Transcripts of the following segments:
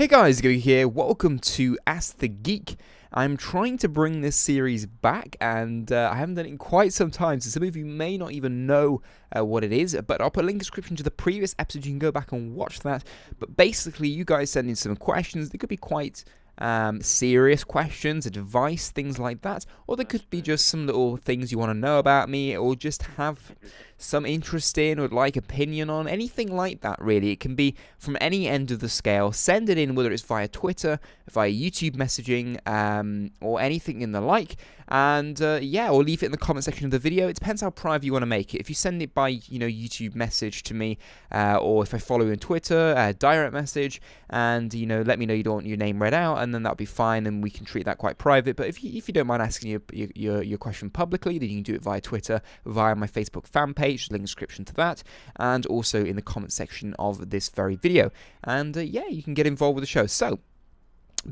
Hey guys, Gary here. Welcome to Ask the Geek. I'm trying to bring this series back, and I haven't done it in quite some time, so some of you may not even know what it is, but I'll put a link in the description to the previous episode. You can go back and watch that. But basically, you guys send in some questions. They could be quite serious questions, advice, things like that, or there could be just some little things you want to know about me, or just have some interest in or like opinion on, anything like that really. It can be from any end of the scale. Send it in, whether it's via Twitter, via YouTube messaging, or anything in the like, and yeah, or leave it in the comment section of the video. It depends how private you want to make it. If you send it by YouTube message to me, or if I follow you on Twitter, direct message, and let me know you don't want your name read out, and then that'll be fine, and we can treat that quite private. But if you don't mind asking your question publicly, then you can do it via Twitter, via my Facebook fan page, link in the description to that, and also in the comment section of this very video. And yeah, you can get involved with the show. So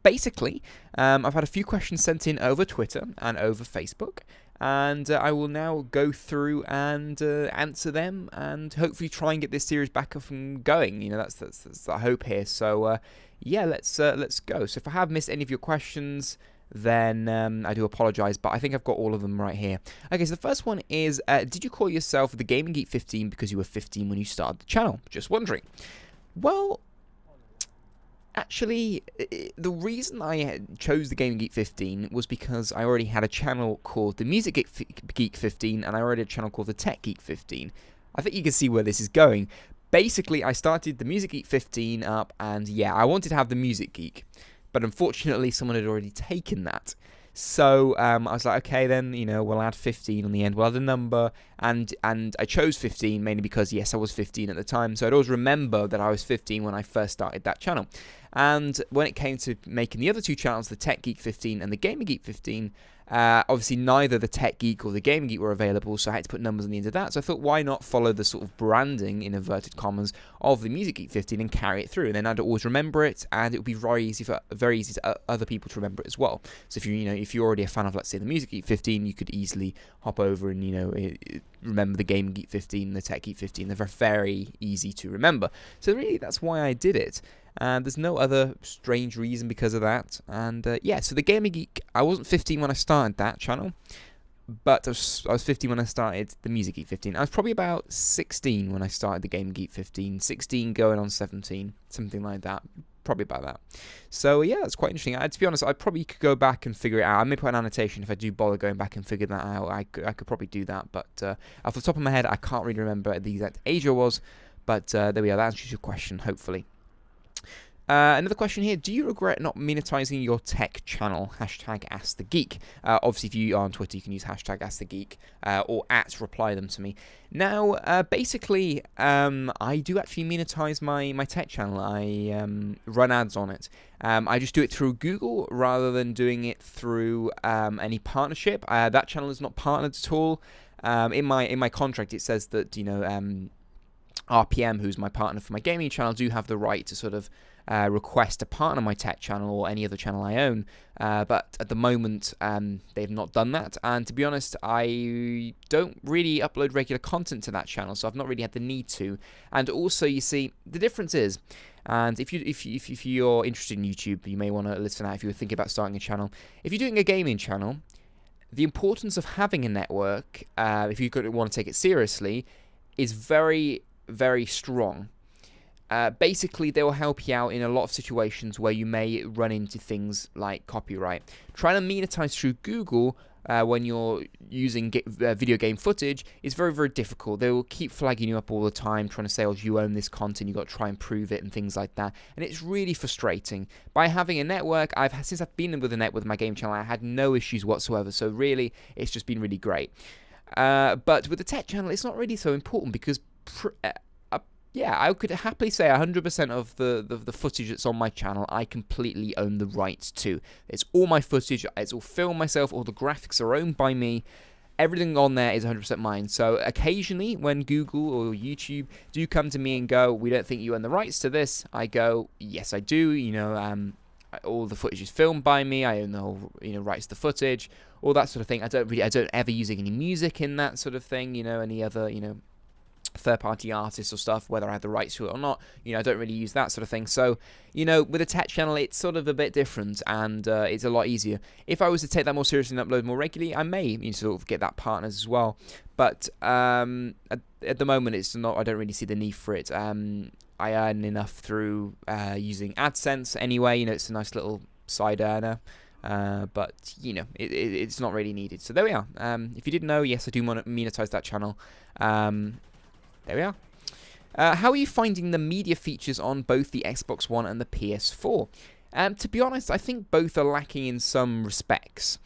basically, I've had a few questions sent in over Twitter and over Facebook, and I will now go through and answer them, and hopefully try and get this series back up and going. That's the hope here. So yeah, let's go. So if I have missed any of your questions, then I do apologise, but I think I've got all of them right here. Okay, so the first one is, did you call yourself TheGamingGeek 15 because you were 15 when you started the channel? Just wondering. Well, actually, the reason I chose TheGamingGeek 15 was because I already had a channel called the MusicGeek 15, and I already had a channel called the TechGeek 15. I think you can see where this is going. Basically, I started the MusicGeek 15 up, and yeah, I wanted to have the Music Geek, but unfortunately, someone had already taken that. So I was like, okay, then we'll add 15 on the end. We'll add a number, and I chose 15 mainly because yes, I was 15 at the time. So I'd always remember that I was 15 when I first started that channel. And when it came to making the other two channels, the Tech Geek 15 and the Gamer Geek 15, obviously neither the Tech Geek or the Gamer Geek were available, so I had to put numbers on the end of that. So I thought, why not follow the sort of branding, in inverted commas, of the Music Geek 15 and carry it through? And then I'd always remember it, and it would be very easy to other people to remember it as well. So if you're already a fan of, let's say, the Music Geek 15, you could easily hop over and remember the Gamer Geek 15, the Tech Geek 15. They're very easy to remember. So really, that's why I did it. And there's no other strange reason because of that. And yeah, so the Gamer Geek, I wasn't 15 when I started that channel, but I was 15 when I started the Music Geek 15. I was probably about 16 when I started the Gamer Geek 15, 16 going on 17, something like that. Probably about that. So yeah, that's quite interesting. To be honest, I probably could go back and figure it out. I may put an annotation if I do bother going back and figure that out. I could probably do that, but off the top of my head, I can't really remember the exact age I was. But there we are. That answers your question, hopefully. Another question here. Do you regret not monetizing your tech channel? Hashtag AskTheGeek. Obviously, if you are on Twitter, you can use hashtag AskTheGeek or reply them to me. Now, basically, I do actually monetize my tech channel. I run ads on it. I just do it through Google rather than doing it through any partnership. That channel is not partnered at all. In my contract, it says that RPM, who's my partner for my gaming channel, do have the right to sort of request to partner my tech channel or any other channel I own, but at the moment they've not done that. And to be honest, I don't really upload regular content to that channel, so I've not really had the need to. And also, you see, the difference is, and if you're interested in YouTube, you may want to listen out if you were thinking about starting a channel. If you're doing a gaming channel, the importance of having a network, if you want to take it seriously, is very, very strong. Basically, they will help you out in a lot of situations where you may run into things like copyright. Trying to monetize through Google when you're using video game footage is very, very difficult. They will keep flagging you up all the time, trying to say, oh, you own this content, you've got to try and prove it and things like that. And it's really frustrating. By having a network, since I've been with a network with my game channel, I had no issues whatsoever. So really, it's just been really great. But with the tech channel, it's not really so important because yeah, I could happily say 100% of the footage that's on my channel, I completely own the rights to. It's all my footage, it's all filmed myself, all the graphics are owned by me. Everything on there is 100% mine. So occasionally, when Google or YouTube do come to me and go, we don't think you own the rights to this, I go, yes, I do. All the footage is filmed by me. I own the whole, rights to the footage, all that sort of thing. I don't ever use any music in that sort of thing. Any other, third-party artists or stuff, whether I have the rights to it or not. I don't really use that sort of thing. So, with a tech channel, it's sort of a bit different, and it's a lot easier. If I was to take that more seriously and upload more regularly, I may sort of get that partners as well. But at the moment, it's not. I don't really see the need for it. I earn enough through using AdSense anyway. It's a nice little side earner. But it's not really needed. So there we are. If you didn't know, yes, I do monetize that channel. There we are. How are you finding the media features on both the Xbox One and the PS4? To be honest, I think both are lacking in some respects.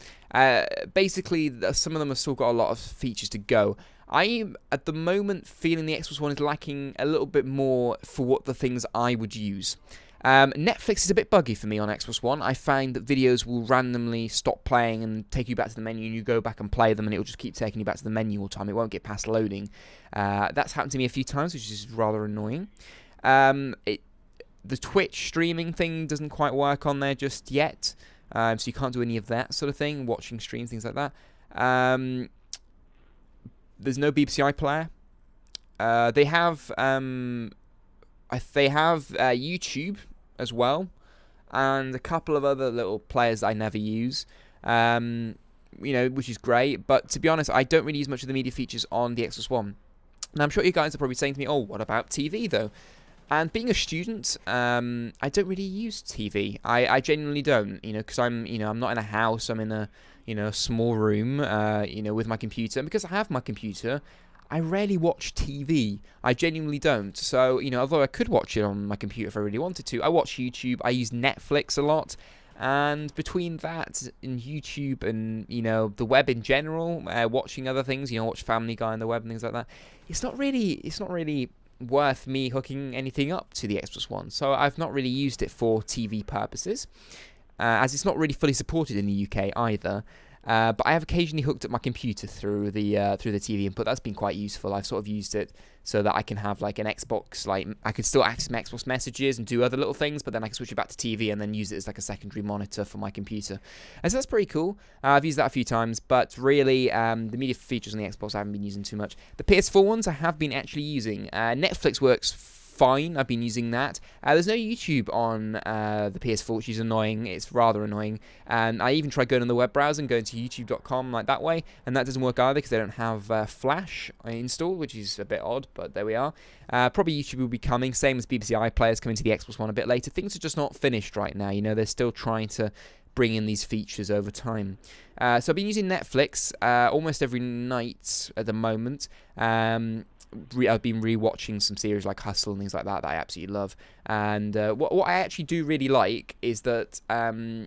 Basically, some of them have still got a lot of features to go. I'm, at the moment, feeling the Xbox One is lacking a little bit more for what the things I would use. Netflix is a bit buggy for me on Xbox One. I find that videos will randomly stop playing and take you back to the menu, and you go back and play them, and it will just keep taking you back to the menu all the time. It won't get past loading. That's happened to me a few times, which is rather annoying. The Twitch streaming thing doesn't quite work on there just yet, so you can't do any of that sort of thing, watching streams, things like that. There's no BBC iPlayer. They have YouTube as well, and a couple of other little players I never use, which is great. But to be honest, I don't really use much of the media features on the Xbox One. And I'm sure you guys are probably saying to me, "Oh, what about TV though?" And being a student, I don't really use TV. I genuinely don't, because I'm not in a house. I'm in a small room, with my computer. And because I have my computer, I rarely watch TV. I genuinely don't. So, although I could watch it on my computer if I really wanted to, I watch YouTube. I use Netflix a lot. And between that and YouTube and, the web in general, watching other things, watch Family Guy on the web and things like that, it's not really worth me hooking anything up to the Xbox One. So I've not really used it for TV purposes, as it's not really fully supported in the UK either. But I have occasionally hooked up my computer through the TV input. That's been quite useful. I've sort of used it so that I can have like an Xbox, like I can still access my Xbox messages and do other little things, but then I can switch it back to TV and then use it as like a secondary monitor for my computer. And so that's pretty cool. I've used that a few times, but really the media features on the Xbox I haven't been using too much. The PS4 ones I have been actually using. Netflix works fine. I've been using that. There's no YouTube on the PS4, which is annoying. It's rather annoying. And I even tried going on the web browser and going to youtube.com like that way, and that doesn't work either because they don't have Flash installed, which is a bit odd, but there we are. Probably YouTube will be coming, same as BBC iPlayer is coming to the Xbox One a bit later. Things are just not finished right now. They're still trying to bring in these features over time. So I've been using Netflix almost every night at the moment. I've been rewatching some series like Hustle and things like that I absolutely love. And what I actually do really like is that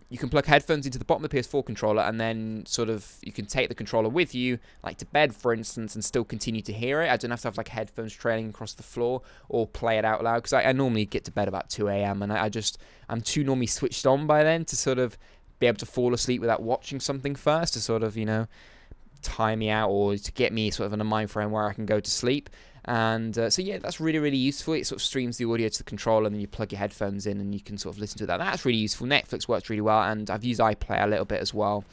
you can plug headphones into the bottom of the PS4 controller, and then sort of you can take the controller with you, like to bed, for instance, and still continue to hear it. I don't have to have like headphones trailing across the floor or play it out loud, because I normally get to bed about 2 a.m. and I'm too normally switched on by then to sort of be able to fall asleep without watching something first to sort of, time me out or to get me sort of in a mind frame where I can go to sleep. And so yeah, that's really, really useful. It sort of streams the audio to the controller, and then you plug your headphones in and you can sort of listen to that. That's really useful. Netflix works really well, and I've used iPlayer a little bit as well,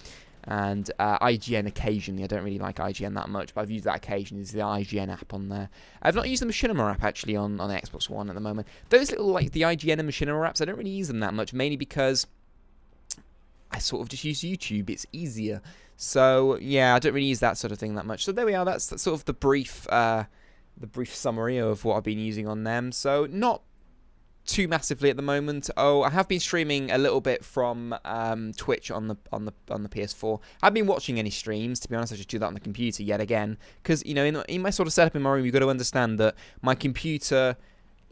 and IGN occasionally. I don't really like IGN that much, but I've used that occasionally. There's the IGN app on there. I've not used the Machinima app actually on the Xbox One at the moment. Those little, like the IGN and Machinima apps, I don't really use them that much, mainly because I sort of just use YouTube. It's easier. So yeah, I don't really use that sort of thing that much. So there we are. That's sort of the brief summary of what I've been using on them. So not too massively at the moment. Oh, I have been streaming a little bit from Twitch on the PS4. I haven't been watching any streams, to be honest. I just do that on the computer yet again, because in my sort of setup in my room, you've got to understand that my computer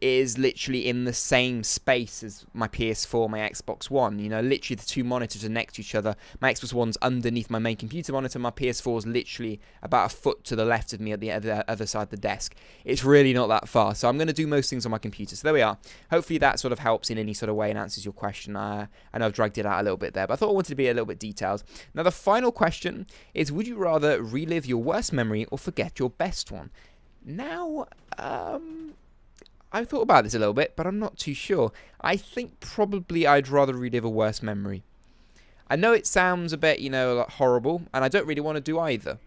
is literally in the same space as my PS4, my Xbox One. Literally the two monitors are next to each other. My Xbox One's underneath my main computer monitor. My PS4 is literally about a foot to the left of me at the other side of the desk. It's really not that far. So I'm going to do most things on my computer. So there we are. Hopefully that sort of helps in any sort of way and answers your question. I know I've dragged it out a little bit there, but I thought I wanted to be a little bit detailed. Now the final question is, would you rather relive your worst memory or forget your best one? Now, I've thought about this a little bit, but I'm not too sure. I think probably I'd rather relive a worse memory. I know it sounds a bit, like horrible, and I don't really want to do either.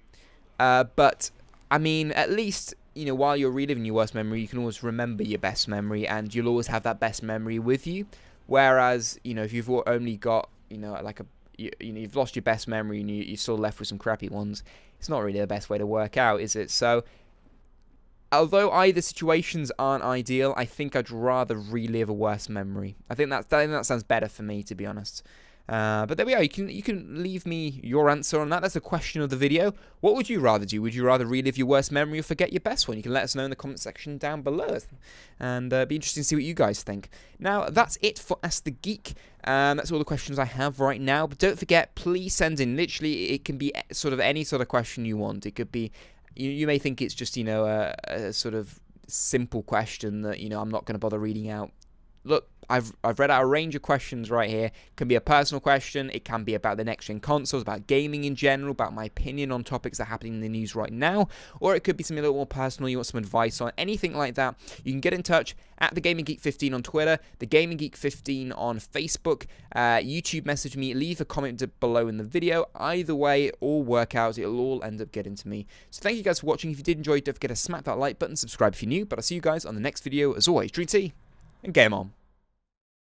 But, I mean, at least you know, while you're reliving your worst memory, you can always remember your best memory, and you'll always have that best memory with you. Whereas, you know, if you've only got, you know, like you've lost your best memory and you're still left with some crappy ones, it's not really the best way to work out, is it? So, although either situations aren't ideal, I think I'd rather relive a worse memory. I think that sounds better for me, to be honest. But there we are. You can leave me your answer on that. That's the question of the video. What would you rather do? Would you rather relive your worst memory or forget your best one? You can let us know in the comment section down below, and be interesting to see what you guys think. Now, that's it for Ask the Geek. That's all the questions I have right now. But don't forget, please send in. Literally, it can be sort of any sort of question you want. It could be, you may think it's just, you know, a sort of simple question that, you know, I'm not going to bother reading out. Look, I've read out a range of questions right here. It can be a personal question. It can be about the next-gen consoles, about gaming in general, about my opinion on topics that are happening in the news right now. Or it could be something a little more personal. You want some advice on anything like that. You can get in touch at TheGamingGeek15 on Twitter, TheGamingGeek15 on Facebook. YouTube message me. Leave a comment below in the video. Either way, it all work out. It'll all end up getting to me. So thank you guys for watching. If you did enjoy, don't forget to smack that like button, subscribe if you're new. But I'll see you guys on the next video. As always, drink tea and game on.